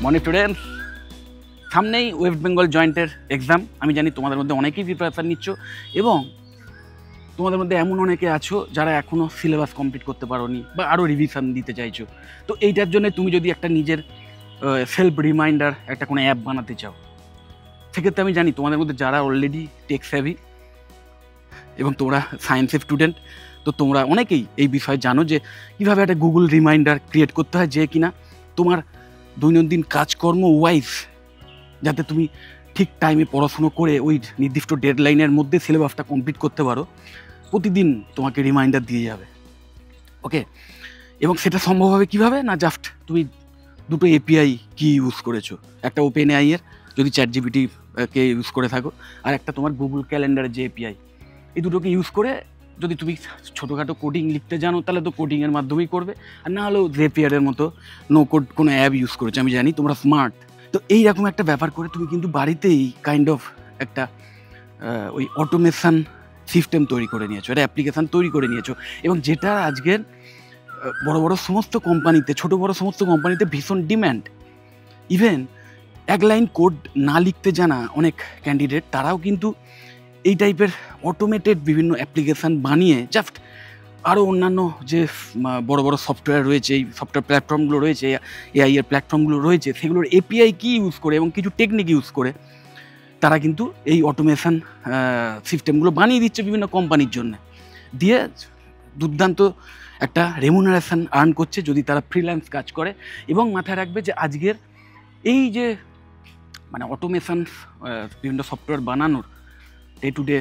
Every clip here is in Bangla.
মর্নিং স্টুডেন্টস, সামনেই ওয়েস্ট বেঙ্গল জয়েন্টের এক্সাম। আমি জানি তোমাদের মধ্যে অনেকেই প্রিপারেশান নিচ্ছ এবং তোমাদের মধ্যে এমন অনেকে আছো যারা এখনও সিলেবাস কমপ্লিট করতে পারোনি বা আরও রিভিশন দিতে চাইছো। তো এইটার জন্য তুমি যদি একটা নিজের সেলফ রিমাইন্ডার একটা কোনো অ্যাপ বানাতে চাও, সেক্ষেত্রে আমি জানি তোমাদের মধ্যে যারা অলরেডি টেক সেভি এবং তোমরা সায়েন্সের স্টুডেন্ট, তো তোমরা অনেকেই এই বিষয়ে জানো যে কীভাবে একটা গুগল রিমাইন্ডার ক্রিয়েট করতে হয়, যে কিনা তোমার দৈনন্দিন কাজকর্ম ওয়াইজ যাতে তুমি ঠিক টাইমে পড়াশুনো করে ওই নির্দিষ্ট ডেডলাইনের মধ্যে সিলেবাসটা কমপ্লিট করতে পারো। প্রতিদিন তোমাকে রিমাইন্ডার দিয়ে যাবে, ওকে। এবং সেটা সম্ভব হবে কীভাবে না, জাস্ট তুমি দুটো এপিআই কি ইউজ করেছো, একটা ওপেন এআইয়ের যদি চ্যাট জিপিটি কে ইউজ করে থাকো, আর একটা তোমার গুগল ক্যালেন্ডারের যে এপিআই, এই দুটোকে ইউজ করে যদি তুমি ছোটোখাটো কোডিং লিখতে জানো তাহলে তো কোডিংয়ের মাধ্যমেই করবে, আর না হলেও জেপিআরের মতো নো কোড কোনো অ্যাপ ইউজ করেছো। আমি জানি তোমরা স্মার্ট, তো এইরকম একটা ব্যাপার করে তুমি কিন্তু বাড়িতেই কাইন্ড অফ একটা ওই অটোমেশন সিস্টেম তৈরি করে নিয়েছো, একটা অ্যাপ্লিকেশান তৈরি করে নিয়েছো, এবং যেটা আজকের বড় বড় সমস্ত কোম্পানিতে, ছোটো বড়ো সমস্ত কোম্পানিতে ভীষণ ডিম্যান্ড। ইভেন এক লাইন কোড না লিখতে জানা অনেক ক্যান্ডিডেট, তারাও কিন্তু এই টাইপের অটোমেটেড বিভিন্ন অ্যাপ্লিকেশান বানিয়ে জাস্ট আরও অন্যান্য যে বড় বড় সফটওয়্যার রয়েছে, এই সফটওয়্যার প্ল্যাটফর্মগুলো রয়েছে, এআইয়ের প্ল্যাটফর্মগুলো রয়েছে, সেগুলোর এপিআই কি ইউজ করে এবং কিছু টেকনিক ইউজ করে তারা কিন্তু এই অটোমেশন সিস্টেমগুলো বানিয়ে দিচ্ছে বিভিন্ন কোম্পানির জন্য, দিয়ে দুর্দান্ত একটা রেমুনারেশন আর্ন করছে যদি তারা ফ্রিল্যান্স কাজ করে। এবং মাথায় রাখবে যে আজকের এই যে মানে অটোমেশন বিভিন্ন সফটওয়্যার বানানোর ডে টু ডে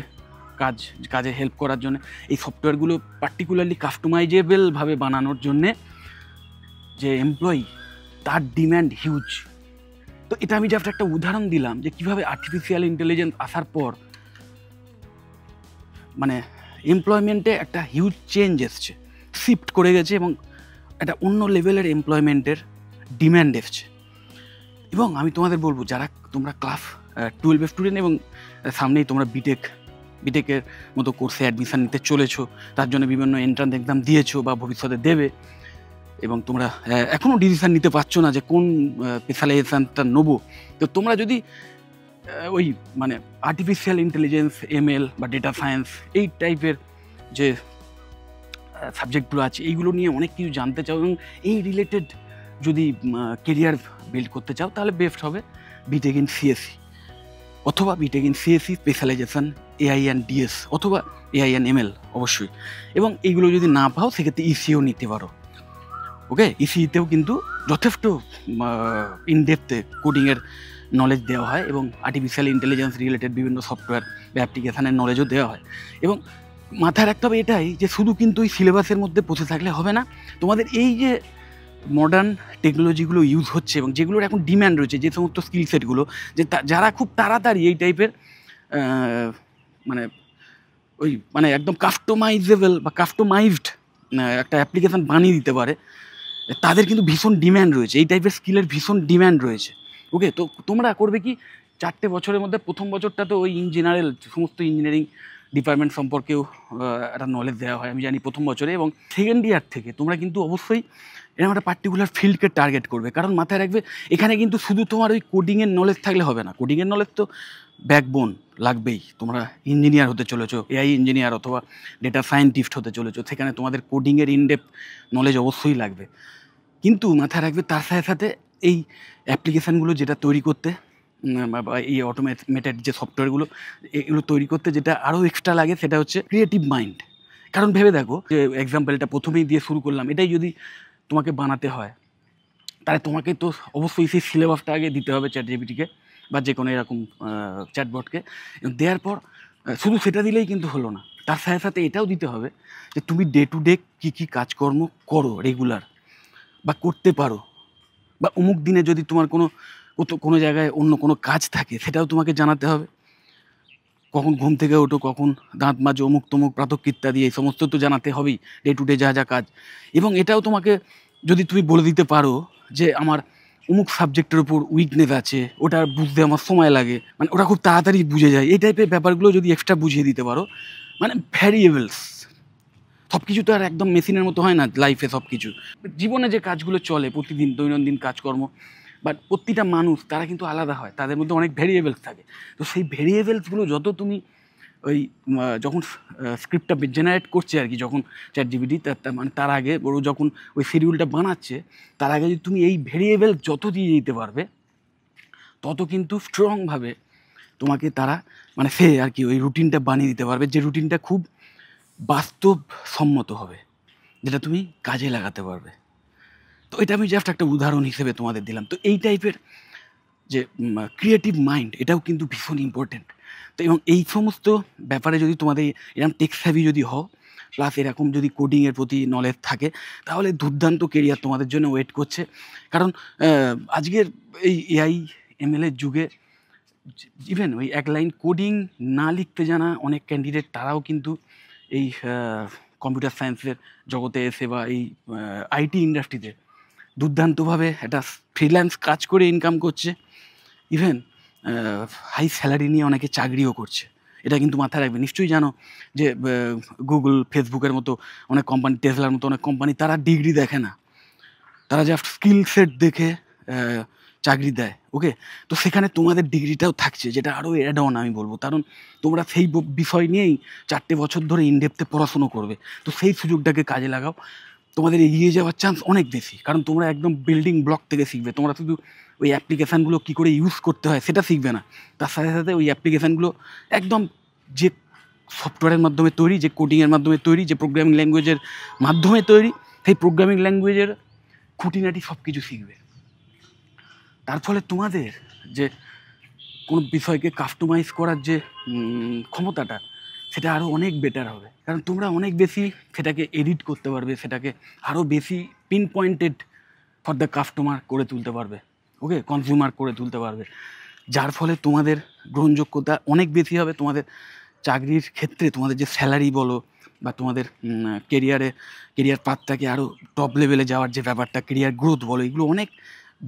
কাজে হেল্প করার জন্য এই সফটওয়্যারগুলো পার্টিকুলারলি কাস্টমাইজেবলভাবে বানানোর জন্যে যে এমপ্লয়ি, তার ডিম্যান্ড হিউজ। তো এটা আমি জাস্ট একটা উদাহরণ দিলাম যে কীভাবে আর্টিফিশিয়াল ইন্টেলিজেন্স আসার পর মানে এমপ্লয়মেন্টে একটা হিউজ চেঞ্জ এসছে, শিফট করে গেছে এবং একটা অন্য লেভেলের এমপ্লয়মেন্টের ডিম্যান্ড এসছে। এবং আমি তোমাদের বলবো, যারা তোমরা ক্লাস 12 স্টুডেন্ট এবং সামনেই তোমরা বিটেকের মতো কোর্সে অ্যাডমিশান নিতে চলেছো, তার জন্য বিভিন্ন এন্ট্রান্স এক্সাম দিয়েছো বা ভবিষ্যতে দেবে, এবং তোমরা এখনও ডিসিশান নিতে পারছো না যে কোন স্পেশালাইজেশানটা নেবো, তো তোমরা যদি ওই মানে আর্টিফিশিয়াল ইন্টেলিজেন্স, এমএল বা ডেটা সায়েন্স, এই টাইপের যে সাবজেক্টগুলো আছে, এইগুলো নিয়ে অনেক কিছু জানতে চাও এবং এই রিলেটেড যদি কেরিয়ার বিল্ড করতে চাও, তাহলে বেস্ট হবে বিটেক ইন সিএসসি অথবা BTech in CSC specialisation AI and DS অথবা এআই অ্যান্ড এমএল অবশ্যই। এবং এইগুলো যদি না পাও সেক্ষেত্রে ইসিও নিতে পারো, ওকে। ইসিতেও কিন্তু যথেষ্ট ইনডেপথে কোডিংয়ের নলেজ দেওয়া হয় এবং আর্টিফিশিয়াল ইন্টেলিজেন্স রিলেটেড বিভিন্ন সফটওয়্যার বা অ্যাপ্লিকেশানের নলেজও দেওয়া হয়। এবং মাথায় রাখতে হবে এটাই যে শুধু কিন্তু এই সিলেবাসের মধ্যে বসে থাকলে হবে না, তোমাদের এই যে মডার্ন টেকনোলজিগুলো ইউজ হচ্ছে এবং যেগুলোর এখন ডিম্যান্ড রয়েছে, যে সমস্ত স্কিল সেটগুলো, যে যারা খুব তাড়াতাড়ি এই টাইপের মানে একদম কাস্টমাইজেবল বা কাস্টমাইজড একটা অ্যাপ্লিকেশান বানিয়ে দিতে পারে, তাদের কিন্তু ভীষণ ডিম্যান্ড রয়েছে, এই টাইপের স্কিলের ভীষণ ডিম্যান্ড রয়েছে, ওকে। তো তোমরা করবে কি, 4টে বছরের মধ্যে প্রথম বছরটা তো ওই জেনারেল সমস্ত ইঞ্জিনিয়ারিং ডিপার্টমেন্ট সম্পর্কেও একটা নলেজ দেওয়া হয় আমি জানি প্রথম বছরে, এবং সেকেন্ড ইয়ার থেকে তোমরা কিন্তু অবশ্যই এরকম একটা পার্টিকুলার ফিল্ডকে টার্গেট করবে। কারণ মাথায় রাখবে এখানে কিন্তু শুধু তোমার ওই কোডিংয়ের নলেজ থাকলে হবে না, কোডিংয়ের নলেজ তো ব্যাকবোন লাগবেই। তোমরা ইঞ্জিনিয়ার হতে চলেছো, এআই ইঞ্জিনিয়ার অথবা ডেটা সায়েন্টিস্ট হতে চলেছো, সেখানে তোমাদের কোডিংয়ের ইনডেপথ নলেজ অবশ্যই লাগবে। কিন্তু মাথায় রাখবে তার সাথে সাথে এই অ্যাপ্লিকেশানগুলো যেটা তৈরি করতে বা এই অটোমেটেড যে সফটওয়্যারগুলো, এগুলো তৈরি করতে যেটা আরও এক্সট্রা লাগে সেটা হচ্ছে ক্রিয়েটিভ মাইন্ড। কারণ ভেবে দেখো, যে এক্সাম্পলটা প্রথমেই দিয়ে শুরু করলাম, এটাই যদি তোমাকে বানাতে হয় তাহলে তোমাকে তো অবশ্যই সেই সিলেবাসটা আগে দিতে হবে চ্যাট জিপিটিকে বা যে কোনো এরকম চ্যাটবটকে। দেওয়ার পর শুধু সেটা দিলেই কিন্তু হলো না, তার সাথে সাথে এটাও দিতে হবে যে তুমি ডে টু ডে কী কী কাজকর্ম করো রেগুলার বা করতে পারো, বা অমুক দিনে যদি তোমার কোনো জায়গায় অন্য কোনো কাজ থাকে সেটাও তোমাকে জানাতে হবে। কখন ঘুম থেকে ওঠো, কখন দাঁত মাজো, অমুক তমুক প্রাতঃকৃত্যা দিয়ে এই সমস্ত তো জানাতে হবেই, ডে টু ডে যা যা কাজ। এবং এটাও তোমাকে যদি তুমি বলে দিতে পারো যে আমার অমুক সাবজেক্টের উপর উইকনেস আছে, ওটা বুঝতে আমার সময় লাগে, মানে ওটা খুব তাড়াতাড়ি বুঝে যায়, এই টাইপের ব্যাপারগুলো যদি এক্সট্রা বুঝিয়ে দিতে পারো, মানে ভ্যারিয়েবলস, সব কিছু তো আর একদম মেশিনের মতো হয় না লাইফে। সব কিছু জীবনে যে কাজগুলো চলে প্রতিদিন দৈনন্দিন কাজকর্ম, বাট প্রতিটা মানুষ তারা কিন্তু আলাদা হয়, তাদের মধ্যে অনেক ভেরিয়েবলস থাকে। তো সেই ভেরিয়েবলসগুলো যত তুমি ওই যখন স্ক্রিপ্টটা জেনারেট করছে আর কি, যখন ChatGPT মানে তার আগে ওরা যখন ওই শিডিউলটা বানাচ্ছে, তার আগে যদি তুমি এই ভেরিয়েবল যত দিয়ে দিতে পারবে, তত কিন্তু স্ট্রংভাবে তোমাকে তারা মানে সে আর কি ওই রুটিনটা বানিয়ে দিতে পারবে, যে রুটিনটা খুব বাস্তবসম্মত হবে, যেটা তুমি কাজে লাগাতে পারবে। তো এটা আমি জাস্ট একটা উদাহরণ হিসেবে তোমাদের দিলাম। তো এই টাইপের যে ক্রিয়েটিভ মাইন্ড, এটাও কিন্তু ভীষণ ইম্পর্টেন্ট। তো এবং এই সমস্ত ব্যাপারে যদি তোমাদের এরকম টেক সেভি যদি হও, প্লাস এরকম যদি কোডিংয়ের প্রতি নলেজ থাকে, তাহলে দুর্দান্ত কেরিয়ার তোমাদের জন্য ওয়েট করছে। কারণ আজকের এই AI ML এর যুগে ইভেন ওই এক লাইন কোডিং না লিখতে জানা অনেক ক্যান্ডিডেট, তারাও কিন্তু এই কম্পিউটার সায়েন্সের জগতে এসে বা এই IT ইন্ডাস্ট্রিতে দুর্দান্তভাবে একটা ফ্রিল্যান্স কাজ করে ইনকাম করছে। ইভেন হাই স্যালারি নিয়ে অনেকে চাকরিও করছে। এটা কিন্তু মাথায় রাখবে। নিশ্চয়ই জানো যে গুগল, ফেসবুকের মতো অনেক কোম্পানি, টেসলার মতো অনেক কোম্পানি, তারা ডিগ্রি দেখে না, তারা জাস্ট স্কিল সেট দেখে চাকরি দেয়। ওকে, তো সেখানে তোমাদের ডিগ্রিটাও থাকছে, যেটা আরও অ্যাড অন আমি বলবো। কারণ তোমরা সেই বিষয় নিয়েই 4 বছর ধরে ইনডেপথে পড়াশুনো করবে। তো সেই সুযোগটাকে কাজে লাগাও, তোমাদের এগিয়ে যাওয়ার চান্স অনেক বেশি। কারণ তোমরা একদম বিল্ডিং ব্লক থেকে শিখবে। তোমরা শুধু ওই অ্যাপ্লিকেশানগুলো কী করে ইউজ করতে হয় সেটা শিখবে না, তার সাথে সাথে ওই অ্যাপ্লিকেশানগুলো একদম যে সফটওয়্যারের মাধ্যমে তৈরি, যে কোডিংয়ের মাধ্যমে তৈরি, যে প্রোগ্রামিং ল্যাঙ্গুয়েজের মাধ্যমে তৈরি, সেই প্রোগ্রামিং ল্যাঙ্গুয়েজের খুঁটিনাটি সব কিছু শিখবে। তার ফলে তোমাদের যে কোনো বিষয়কে কাস্টমাইজ করার যে ক্ষমতাটা, সেটা আরও অনেক বেটার হবে। কারণ তোমরা অনেক বেশি সেটাকে এডিট করতে পারবে, সেটাকে আরও বেশি pin pointed for the customer করে তুলতে পারবে, ওকে, কনজিউমার করে তুলতে পারবে, যার ফলে তোমাদের গ্রহণযোগ্যতা অনেক বেশি হবে। তোমাদের চাকরির ক্ষেত্রে তোমাদের যে স্যালারি বলো বা তোমাদের কেরিয়ার পাথটাকে আরও টপ লেভেলে যাওয়ার যে ব্যাপারটা, কেরিয়ার গ্রোথ বলো, এগুলো অনেক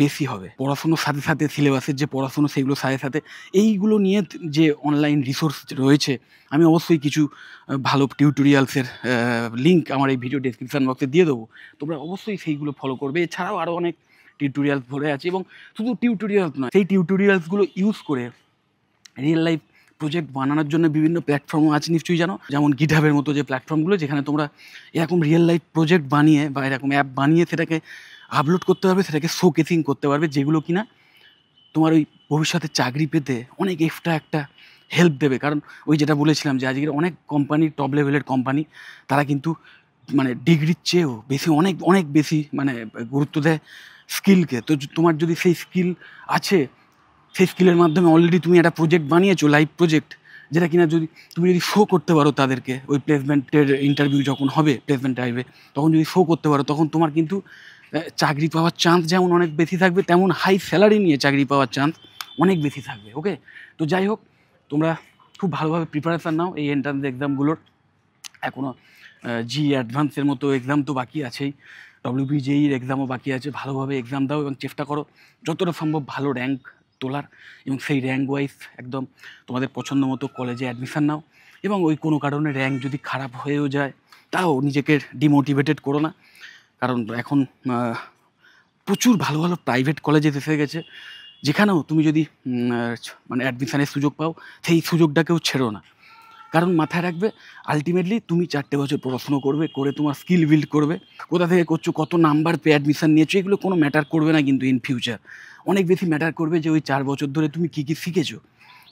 বেশি হবে। পড়াশুনোর সাথে সাথে সিলেবাসের যে পড়াশুনো, সেগুলো সাথে সাথে এইগুলো নিয়ে যে অনলাইন রিসোর্স রয়েছে, আমি অবশ্যই কিছু ভালো টিউটোরিয়ালসের লিঙ্ক আমার এই ভিডিও ডেসক্রিপশান বক্সে দিয়ে দেবো। তোমরা অবশ্যই সেইগুলো ফলো করবে। এছাড়াও আরও অনেক টিউটোরিয়ালস ভরে আছে, এবং শুধু টিউটোরিয়ালস নয়, সেই টিউটোরিয়ালসগুলো ইউজ করে রিয়েল লাইফ প্রজেক্ট বানানোর জন্য বিভিন্ন প্ল্যাটফর্মও আছে, নিশ্চয়ই জানো। যেমন গিটহাবের মতো যে প্ল্যাটফর্মগুলো, যেখানে তোমরা এরকম রিয়েল লাইফ প্রজেক্ট বানিয়ে বা এরকম অ্যাপ বানিয়ে সেটাকে আপলোড করতে পারবে, সেটাকে শোকেসিং করতে পারবে, যেগুলো কিনা তোমার ওই ভবিষ্যতে চাকরি পেতে অনেক এক্সট্রা একটা হেল্প দেবে। কারণ ওই যেটা বলেছিলাম যে আজকের অনেক কোম্পানি, টপ লেভেলের কোম্পানি, তারা কিন্তু মানে ডিগ্রির চেয়েও বেশি অনেক অনেক বেশি মানে গুরুত্ব দেয় স্কিলকে। তো তোমার যদি সেই স্কিল আছে, সেই স্কিলের মাধ্যমে অলরেডি তুমি একটা প্রজেক্ট বানিয়েছো, লাইভ প্রজেক্ট, যেটা কিনা তুমি যদি শো করতে পারো তাদেরকে, ওই প্লেসমেন্টের ইন্টারভিউ যখন হবে, প্লেসমেন্ট টাইপে, তখন যদি শো করতে পারো, তখন তোমার কিন্তু চাকরি পাওয়ার চান্স যেমন অনেক বেশি থাকবে, তেমন হাই স্যালারি নিয়ে চাকরি পাওয়ার চান্স অনেক বেশি থাকবে। ওকে, তো যাই হোক, তোমরা খুব ভালোভাবে প্রিপারেশান নাও এই এন্ট্রান্স এক্সামগুলোর। এখনও অ্যাডভান্সের মতো এক্সাম তো বাকি আছেই, WBJEর এক্সামও বাকি আছে। ভালোভাবে এক্সাম দাও এবং চেষ্টা করো যতটা সম্ভব ভালো র্যাঙ্ক তোলার, এবং সেই র্যাঙ্ক ওয়াইজ একদম তোমাদের পছন্দ মতো কলেজে অ্যাডমিশান নাও। এবং ওই কোনো কারণে র্যাঙ্ক যদি খারাপ হয়েও যায়, তাও নিজেকে ডিমোটিভেটেড করো না। কারণ এখন প্রচুর ভালো ভালো প্রাইভেট কলেজে এসে গেছে, যেখানেও তুমি যদি মানে অ্যাডমিশানের সুযোগ পাও, সেই সুযোগটাকেও ছেড়ো না। কারণ মাথায় রাখবে, আলটিমেটলি তুমি 4 বছর পড়াশুনো করবে, করে তোমার স্কিল বিল্ড করবে। কোথা থেকে করছো, কত নাম্বার পেয়ে অ্যাডমিশান নিয়েছো, এগুলো কোনো ম্যাটার করবে না। কিন্তু ইন ফিউচার অনেক বেশি ম্যাটার করবে যে ওই 4 বছর ধরে তুমি কী কী শিখেছো,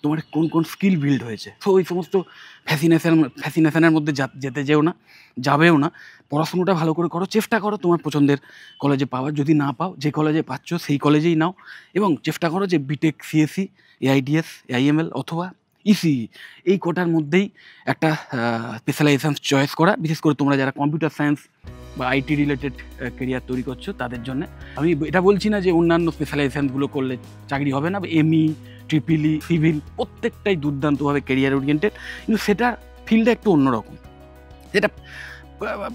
তোমার কোন কোন স্কিল বিল্ড হয়েছে। তো ওই সমস্ত ফ্যাসিনেশনের মধ্যে যেতে যাবেও না। পড়াশুনোটা ভালো করে করো, চেষ্টা করো তোমার পছন্দের কলেজে পাওয়ার। যদি না পাও, যে কলেজে পাচ্ছ সেই কলেজেই নাও, এবং চেষ্টা করো যে বিটেক, সিএসসি, AIDS, AIML অথবা ECE, এই কোটার মধ্যেই একটা স্পেশালাইজেশন চয়েস করা। বিশেষ করে তোমরা যারা কম্পিউটার সায়েন্স বা IT রিলেটেড কেরিয়ার তৈরি করছো, তাদের জন্য আমি এটা বলছি না যে অন্যান্য স্পেশালাইজেশনগুলো করলে চাকরি হবে না। ME, EEE, সিভিল, প্রত্যেকটাই দুর্দান্তভাবে কেরিয়ার ওরিয়েন্টেড, কিন্তু সেটা ফিল্ডটা একটু অন্যরকম। সেটা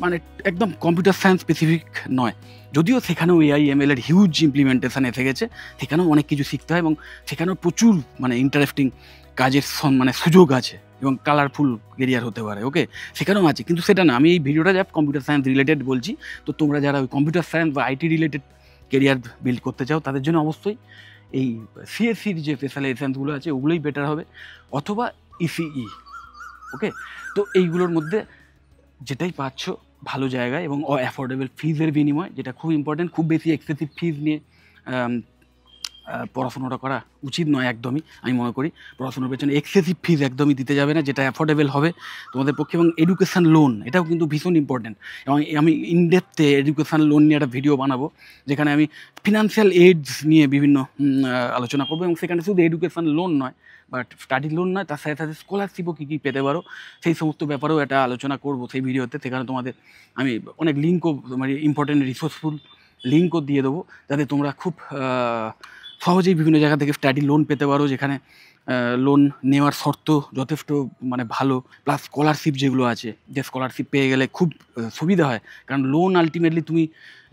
মানে একদম কম্পিউটার সায়েন্স স্পেসিফিক নয়, যদিও সেখানেও AIML এর হিউজ ইমপ্লিমেন্টেশন এসে গেছে। সেখানেও অনেক কিছু শিখতে হয়, এবং সেখানেও প্রচুর মানে ইন্টারেস্টিং কাজের মানে সুযোগ আছে, এবং কালারফুল কেরিয়ার হতে পারে। ওকে, সেখানেও আছে, কিন্তু সেটা না। আমি এই ভিডিওটা যা কম্পিউটার সায়েন্স রিলেটেড বলছি। তো তোমরা যারা ওই কম্পিউটার সায়েন্স বা IT রিলেটেড কেরিয়ার বিল্ড করতে চাও তাদের জন্য অবশ্যই এই সিএসসির যে স্পেশালাইজেশনগুলো আছে ওগুলোই বেটার হবে, অথবা ইসিই। ওকে, তো এইগুলোর মধ্যে যেটাই পাচ্ছ ভালো জায়গায় এবং অ্যাফোর্ডেবল ফিজের বিনিময়, যেটা খুব ইম্পর্টেন্ট। খুব বেশি এক্সেসিভ ফিজ নিয়ে পড়াশোনাটা করা উচিত নয় একদমই। আমি মনে করি পড়াশোনার পেছনে এক্সেসিভ ফিজ একদমই দিতে যাবে না, যেটা অ্যাফোর্ডেবল হবে তোমাদের পক্ষে। এবং এডুকেশান লোন, এটাও কিন্তু ভীষণ ইম্পর্টেন্ট। এবং আমি ইনডেপথে এডুকেশান লোন নিয়ে একটা ভিডিও বানাবো, যেখানে আমি ফিনান্সিয়াল এইডস নিয়ে বিভিন্ন আলোচনা করবো। এবং সেখানে শুধু এডুকেশান লোন নয়, বাট স্টাডি লোন নয়, তার সাথে সাথে স্কলারশিপও কী কী পেতে পারো সেই সমস্ত ব্যাপারেও একটা আলোচনা করবো সেই ভিডিওতে। সেখানে তোমাদের আমি অনেক লিঙ্কও, মানে ইম্পর্টেন্ট রিসোর্সফুল লিঙ্কও দিয়ে দেবো, যাতে তোমরা খুব সহজেই বিভিন্ন জায়গা থেকে স্টাডি লোন পেতে পারো, যেখানে লোন নেওয়ার শর্ত যথেষ্ট মানে ভালো, প্লাস স্কলারশিপ যেগুলো আছে, যে স্কলারশিপ পেয়ে গেলে খুব সুবিধা হয়। কারণ লোন আলটিমেটলি তুমি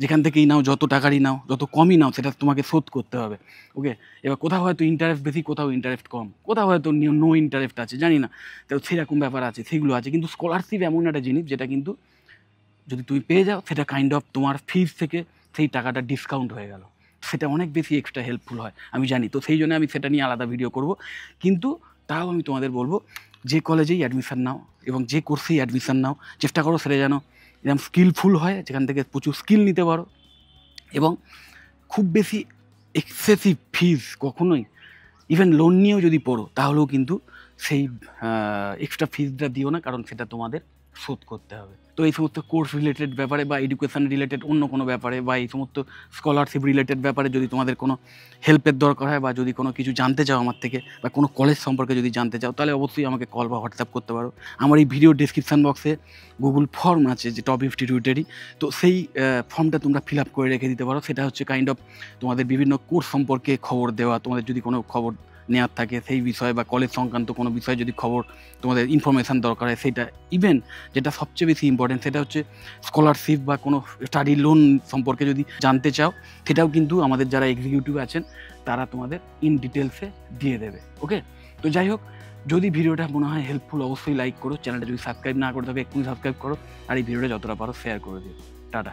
যেখান থেকেই নাও, যত টাকারই নাও, যত কমই নাও, সেটা তোমাকে শোধ করতে হবে। ওকে, এবার কোথাও হয়তো ইন্টারেস্ট বেশি, কোথাও ইন্টারেস্ট কম, কোথাও হয়তো নো ইন্টারেস্ট আছে, জানি না, তো সেরকম ব্যাপার আছে, সেগুলো আছে। কিন্তু স্কলারশিপ এমন একটা জিনিস যেটা কিন্তু যদি তুমি পেয়ে যাও, সেটা কাইন্ড অফ তোমার ফিজ থেকে সেই টাকাটা ডিসকাউন্ট হয়ে গেল, সেটা অনেক বেশি এক্সট্রা হেল্পফুল হয়, আমি জানি। তো সেই জন্য আমি সেটা নিয়ে আলাদা ভিডিও করব। কিন্তু তাও আমি তোমাদের বলবো, যে কলেজেই অ্যাডমিশান নাও এবং যে কোর্সেই অ্যাডমিশান নাও, চেষ্টা করো সেটা যেন এরকম স্কিলফুল হয়, যেখান থেকে প্রচুর স্কিল নিতে পারো। এবং খুব বেশি এক্সেসিভ ফিজ কখনোই, ইভেন লোন নিয়েও যদি পড়ো, তাহলেও কিন্তু সেই এক্সট্রা ফিজটা দিও না, কারণ সেটা তোমাদের শোধ করতে হবে। তো এই সমস্ত কোর্স রিলেটেড ব্যাপারে বা এডুকেশান রিলেটেড অন্য কোনো ব্যাপারে বা এই সমস্ত স্কলারশিপ রিলেটেড ব্যাপারে যদি তোমাদের কোনো হেল্পের দরকার হয়, বা যদি কোনো কিছু জানতে চাও আমার থেকে, বা কোনো কলেজ সম্পর্কে যদি জানতে চাও, তাহলে অবশ্যই আমাকে কল বা হোয়াটসঅ্যাপ করতে পারো। আমার এই ভিডিও ডিসক্রিপশান বক্সে গুগল ফর্ম আছে, যে টপ ইনস্টিটিউটেরই, তো সেই ফর্মটা তোমরা ফিল আপ করে রেখে দিতে পারো। সেটা হচ্ছে কাইন্ড অফ তোমাদের বিভিন্ন কোর্স সম্পর্কে খবর দেওয়া, তোমাদের যদি কোনো খবর নেওয়ার থাকে সেই বিষয়ে, বা কলেজ সংক্রান্ত কোনো বিষয়ে যদি খবর তোমাদের ইনফরমেশান দরকার হয়, সেটা। ইভেন যেটা সবচেয়ে বেশি ইম্পর্টেন্ট, সেটা হচ্ছে স্কলারশিপ বা কোনো স্টাডি লোন সম্পর্কে যদি জানতে চাও, সেটাও কিন্তু আমাদের যারা এক্সিকিউটিভ আছেন তারা তোমাদের ইন ডিটেলসে দিয়ে দেবে। ওকে, তো যাই হোক, যদি ভিডিওটা মনে হয় হেল্পফুল, অবশ্যই লাইক করো। চ্যানেলটা যদি সাবস্ক্রাইব না করে থাকো, এক্ষুনি সাবস্ক্রাইব করো। আর এই ভিডিওটা যতটা পারো শেয়ার করে দিও। টাটা।